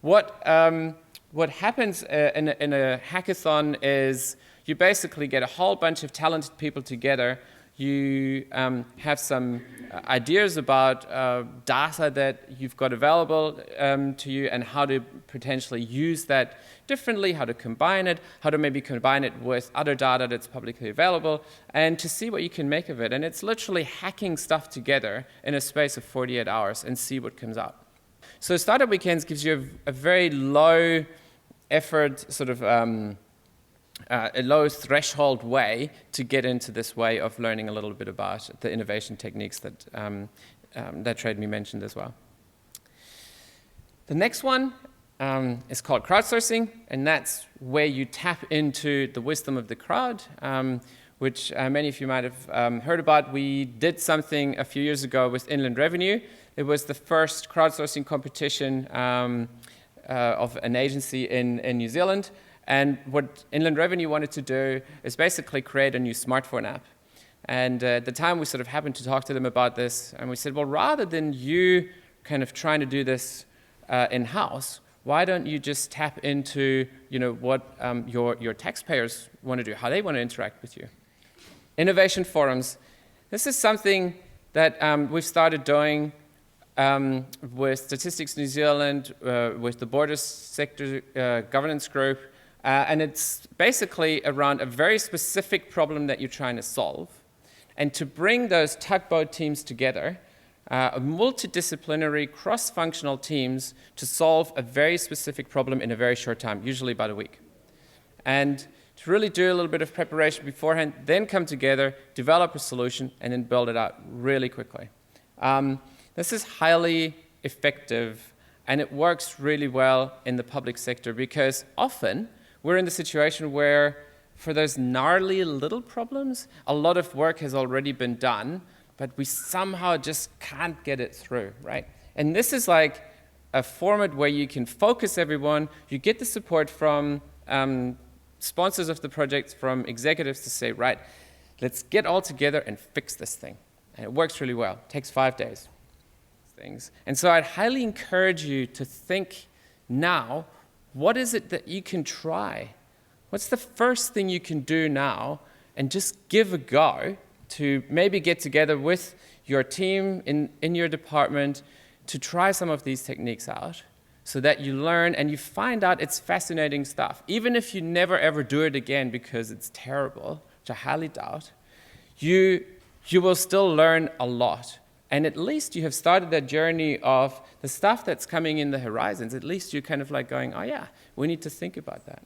What happens in a hackathon is you basically get a whole bunch of talented people together. You have some ideas about data that you've got available to you and how to potentially use that differently, how to combine it, how to maybe combine it with other data that's publicly available, and to see what you can make of it. And it's literally hacking stuff together in a space of 48 hours and see what comes out. So Startup Weekends gives you a very low effort, sort of a low threshold way to get into this way of learning a little bit about the innovation techniques that that TradeMe mentioned as well. The next one is called Crowdsourcing, and that's where you tap into the wisdom of the crowd, which many of you might have heard about. We did something a few years ago with Inland Revenue. It was the first crowdsourcing competition of an agency in New Zealand. And what Inland Revenue wanted to do is basically create a new smartphone app. And at the time, we sort of happened to talk to them about this. And we said, well, rather than you kind of trying to do this in-house, why don't you just tap into what your taxpayers want to do, how they want to interact with you? Innovation forums. This is something that we've started doing with Statistics New Zealand, with the Borders Sector Governance Group, and it's basically around a very specific problem that you're trying to solve. And to bring those tugboat teams together, multidisciplinary, cross-functional teams to solve a very specific problem in a very short time, usually about a week. And to really do a little bit of preparation beforehand, then come together, develop a solution, and then build it out really quickly. This is highly effective, and it works really well in the public sector because often we're in the situation where for those gnarly little problems, a lot of work has already been done, but we somehow just can't get it through, right? And this is like a format where you can focus everyone, you get the support from sponsors of the project, from executives to say, right, let's get all together and fix this thing. And it works really well. It takes 5 days. Things. And so I'd highly encourage you to think now, what is it that you can try? What's the first thing you can do now and just give a go to maybe get together with your team in your department to try some of these techniques out so that you learn and you find out it's fascinating stuff. Even if you never ever do it again because it's terrible, which I highly doubt, you will still learn a lot. And at least you have started that journey of the stuff that's coming in the horizons. At least you're kind of like going, oh yeah, we need to think about that.